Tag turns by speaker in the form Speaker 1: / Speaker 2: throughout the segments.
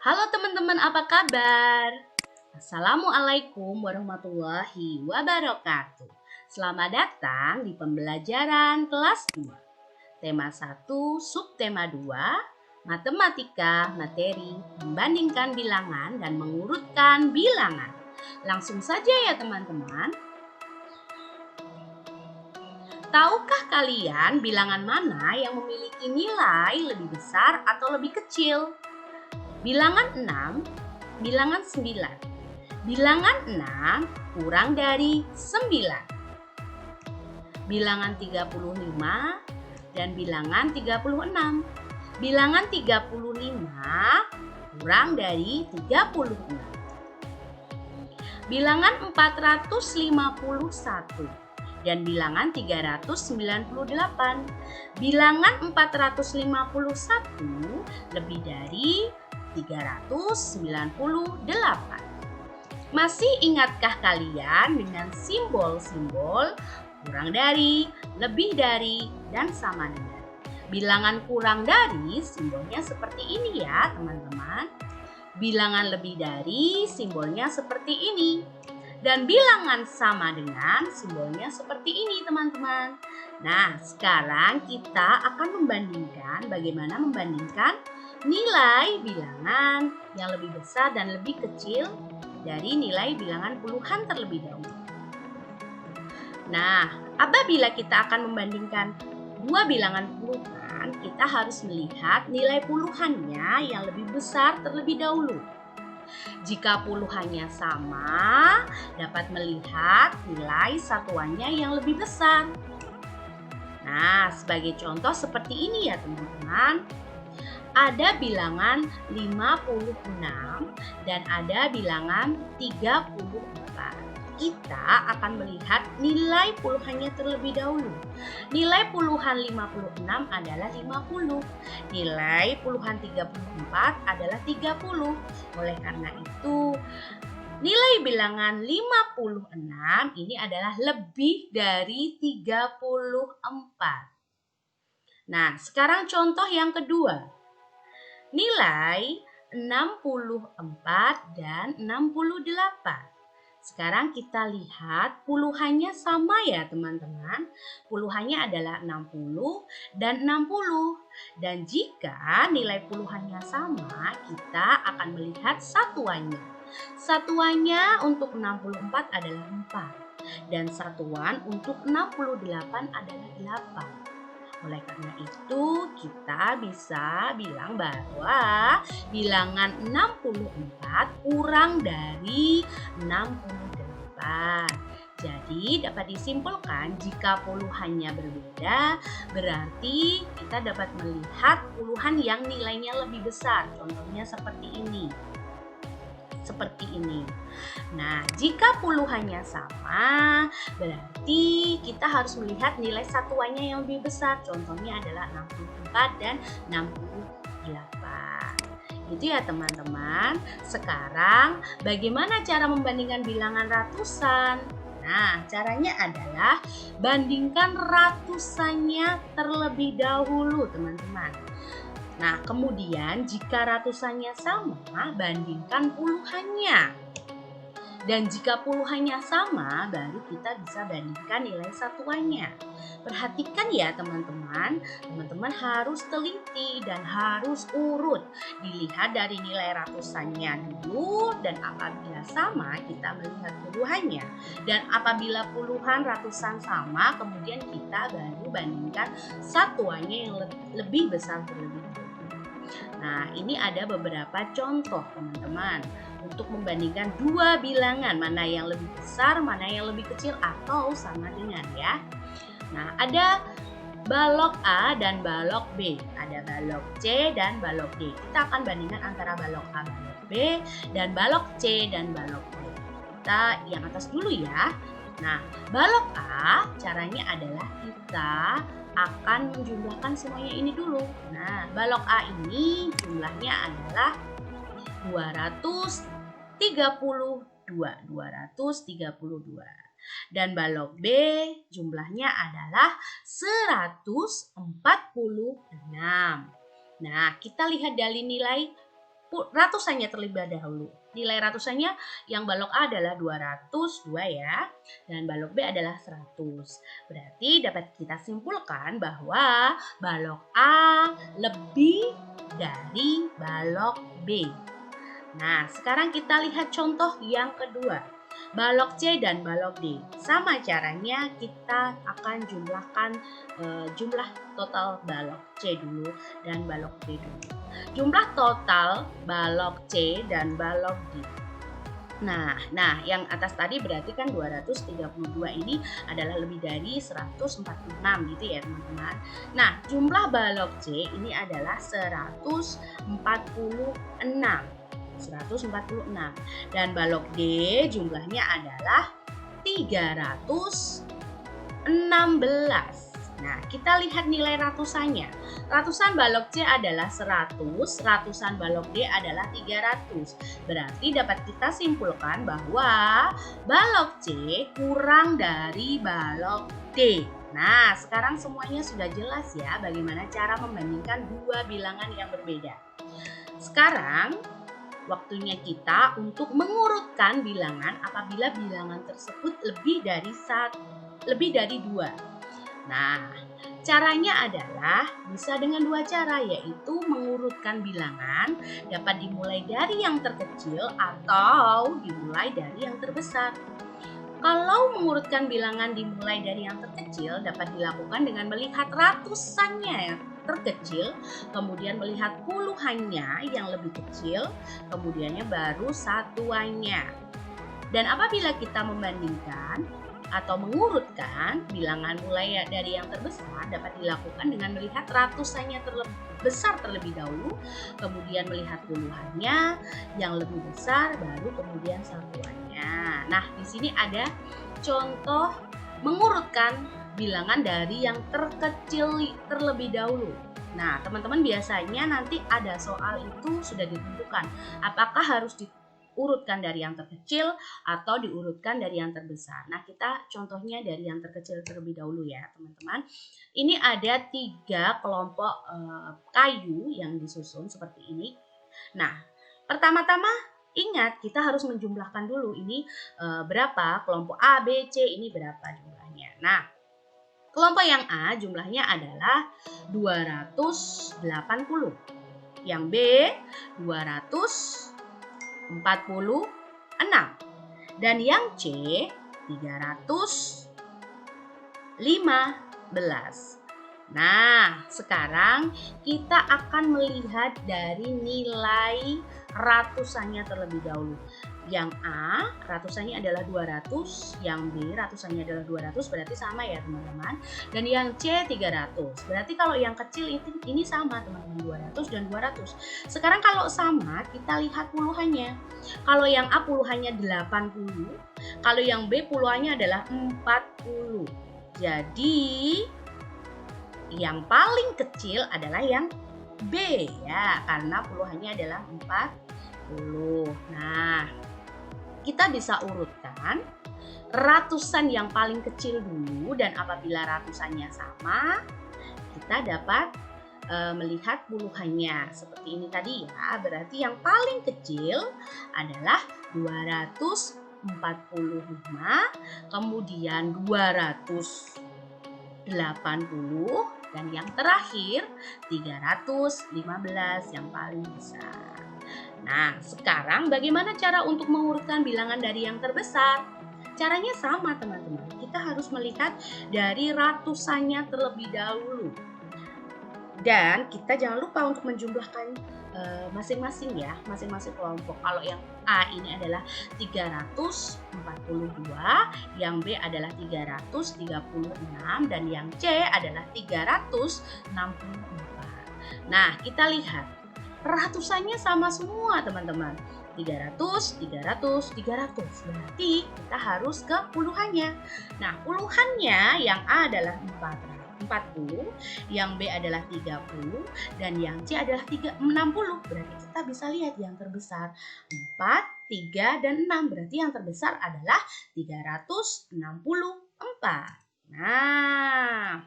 Speaker 1: Halo teman-teman, apa kabar? Assalamualaikum warahmatullahi wabarakatuh. Selamat datang di pembelajaran kelas 2. Tema 1, subtema 2, matematika, materi, membandingkan bilangan dan mengurutkan bilangan. Langsung saja ya teman-teman. Tahukah kalian bilangan mana yang memiliki nilai lebih besar atau lebih kecil? Bilangan 6, bilangan 9. Bilangan 6 kurang dari 9. Bilangan 35 dan bilangan 36. Bilangan 35 kurang dari 36. Bilangan 451 dan bilangan 398. Bilangan 451 lebih dari 398. Masih ingatkah kalian dengan simbol-simbol kurang dari, lebih dari, dan sama dengan? Bilangan kurang dari simbolnya seperti ini ya teman-teman. Bilangan lebih dari simbolnya seperti ini. Dan bilangan sama dengan simbolnya seperti ini teman-teman. Nah, sekarang kita akan membandingkan bagaimana membandingkan nilai bilangan yang lebih besar dan lebih kecil dari nilai bilangan puluhan terlebih dahulu. Nah, apabila kita akan membandingkan dua bilangan puluhan, kita harus melihat nilai puluhannya yang lebih besar terlebih dahulu. Jika puluhannya sama, dapat melihat nilai satuannya yang lebih besar. Nah, sebagai contoh seperti ini ya teman-teman. Ada bilangan 56 dan ada bilangan 34. Kita akan melihat nilai puluhannya terlebih dahulu. Nilai puluhan 56 adalah 50. Nilai puluhan 34 adalah 30. Oleh karena itu, nilai bilangan 56 ini adalah lebih dari 34. Nah, sekarang contoh yang kedua. Nilai 64 dan 68. Sekarang kita lihat puluhannya sama ya teman-teman. Puluhannya adalah 60 dan 60. Dan jika nilai puluhannya sama, kita akan melihat satuannya. Satuannya untuk 64 adalah 4. Dan satuan untuk 68 adalah 8. Oleh karena itu, kita bisa bilang bahwa bilangan 64 kurang dari 68. Jadi dapat disimpulkan jika puluhannya berbeda, berarti kita dapat melihat puluhan yang nilainya lebih besar. Contohnya seperti ini. Nah, jika puluhannya sama, berarti kita harus melihat nilai satuannya yang lebih besar. Contohnya adalah 64 dan 68. Itu ya teman-teman. Sekarang bagaimana cara membandingkan bilangan ratusan? Nah, caranya adalah bandingkan ratusannya terlebih dahulu teman-teman. Nah, kemudian jika ratusannya sama, bandingkan puluhannya. Dan jika puluhannya sama, baru kita bisa bandingkan nilai satuannya. Perhatikan ya teman-teman, teman-teman harus teliti dan harus urut. Dilihat dari nilai ratusannya dulu, dan apabila sama, kita melihat puluhannya. Dan apabila puluhan ratusan sama, kemudian kita baru bandingkan satuannya yang lebih besar terlebih dahulu. Nah, ini ada beberapa contoh teman-teman untuk membandingkan dua bilangan, mana yang lebih besar, mana yang lebih kecil atau sama dengan ya. Nah, ada balok A dan balok B, ada balok C dan balok D. Kita akan bandingkan antara balok A, balok B, dan balok C dan balok D. Kita yang atas dulu ya. Nah, balok A caranya adalah kita akan menjumlahkan semuanya ini dulu. Nah, balok A ini jumlahnya adalah 232. Dan balok B jumlahnya adalah 146. Nah, kita lihat dari nilai ratusannya terlebih dahulu. Nilai ratusannya yang balok A adalah 202 ya, dan balok B adalah 100. Berarti dapat kita simpulkan bahwa balok A lebih dari balok B. Nah, sekarang kita lihat contoh yang kedua. Balok C dan balok D. Sama caranya kita akan jumlahkan jumlah total balok C dulu dan balok D dulu. Jumlah total balok C dan balok D. Nah, yang atas tadi berarti kan 232 ini adalah lebih dari 146 gitu ya teman-teman. Nah, jumlah balok C ini adalah 146 dan balok D jumlahnya adalah 316. Nah, kita lihat nilai ratusannya. Ratusan balok C adalah 100, ratusan balok D adalah 300. Berarti dapat kita simpulkan bahwa balok C kurang dari balok D. Nah, sekarang semuanya sudah jelas ya bagaimana cara membandingkan dua bilangan yang berbeda. Sekarang waktunya kita untuk mengurutkan bilangan apabila bilangan tersebut lebih dari 2. Nah, caranya adalah bisa dengan dua cara, yaitu mengurutkan bilangan dapat dimulai dari yang terkecil atau dimulai dari yang terbesar. Kalau mengurutkan bilangan dimulai dari yang terkecil dapat dilakukan dengan melihat ratusannya yang terkecil, kemudian melihat puluhannya yang lebih kecil, kemudiannya baru satuannya. Dan apabila kita membandingkan atau mengurutkan bilangan mulai dari yang terbesar dapat dilakukan dengan melihat ratusannya besar terlebih dahulu, kemudian melihat puluhannya yang lebih besar, baru kemudian satuannya. Nah, di sini ada contoh mengurutkan bilangan dari yang terkecil terlebih dahulu. Nah, teman-teman biasanya nanti ada soal itu sudah ditentukan apakah harus diurutkan dari yang terkecil atau diurutkan dari yang terbesar. Nah, kita contohnya dari yang terkecil terlebih dahulu ya, teman-teman. Ini ada 3 kelompok kayu yang disusun seperti ini. Nah, pertama-tama ingat kita harus menjumlahkan dulu ini berapa kelompok A, B, C ini berapa jumlahnya. Nah, kelompok yang A jumlahnya adalah 280. Yang B 246. Dan yang C 315. Nah, sekarang kita akan melihat dari nilai ratusannya terlebih dahulu. Yang A ratusannya adalah 200, yang B ratusannya adalah 200, berarti sama ya teman-teman. Dan yang C 300. Berarti kalau yang kecil ini sama teman-teman, 200 dan 200. Sekarang kalau sama, kita lihat puluhannya. Kalau yang A puluhannya 80, kalau yang B puluhannya adalah 40. Jadi yang paling kecil adalah yang B ya, karena puluhannya adalah 40. Nah, kita bisa urutkan ratusan yang paling kecil dulu, dan apabila ratusannya sama, kita dapat melihat puluhannya. Seperti ini tadi ya, berarti yang paling kecil adalah 245, kemudian 280, dan yang terakhir 315 yang paling besar. Nah, sekarang bagaimana cara untuk mengurutkan bilangan dari yang terbesar? Caranya sama teman-teman. Kita harus melihat dari ratusannya terlebih dahulu. Dan kita jangan lupa untuk menjumlahkan masing-masing ya, masing-masing kelompok. Kalau yang A ini adalah 342, yang B adalah 336, dan yang C adalah 364. Nah, kita lihat ratusannya sama semua teman-teman. 300, 300, 300. Berarti kita harus ke puluhannya. Nah, puluhannya yang A adalah 40, yang B adalah 30, dan yang C adalah 60. Berarti kita bisa lihat yang terbesar 4, 3, dan 6. Berarti yang terbesar adalah 364. Nah,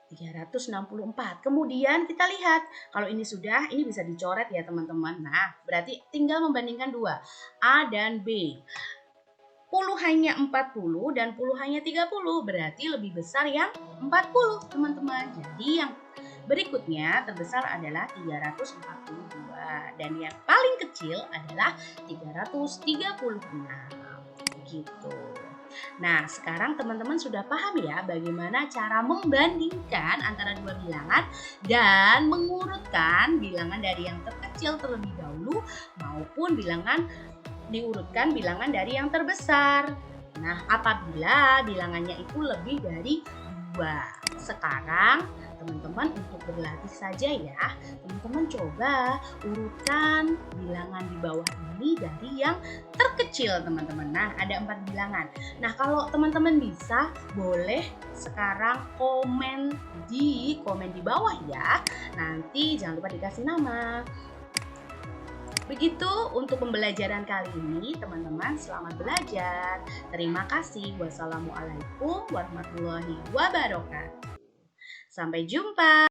Speaker 1: 364. Kemudian kita lihat, kalau ini sudah, ini bisa dicoret ya teman-teman. Nah, berarti tinggal membandingkan dua, A dan B. Puluhannya 40 dan puluhannya 30, berarti lebih besar yang 40 teman-teman. Jadi yang berikutnya terbesar adalah 342 dan yang paling kecil adalah 336. Begitu. Nah, sekarang teman-teman sudah paham ya bagaimana cara membandingkan antara dua bilangan dan mengurutkan bilangan dari yang terkecil terlebih dahulu maupun diurutkan bilangan dari yang terbesar. Nah, apabila bilangannya itu lebih dari 2. Sekarang teman-teman untuk berlatih saja ya, teman-teman coba urutkan bilangan di bawah ini dari yang terkecil teman-teman. Nah, ada 4 bilangan. Nah, kalau teman-teman bisa, boleh sekarang komen di bawah ya. Nanti jangan lupa dikasih nama. Begitu untuk pembelajaran kali ini, teman-teman. Selamat belajar. Terima kasih. Wassalamualaikum warahmatullahi wabarakatuh. Sampai jumpa.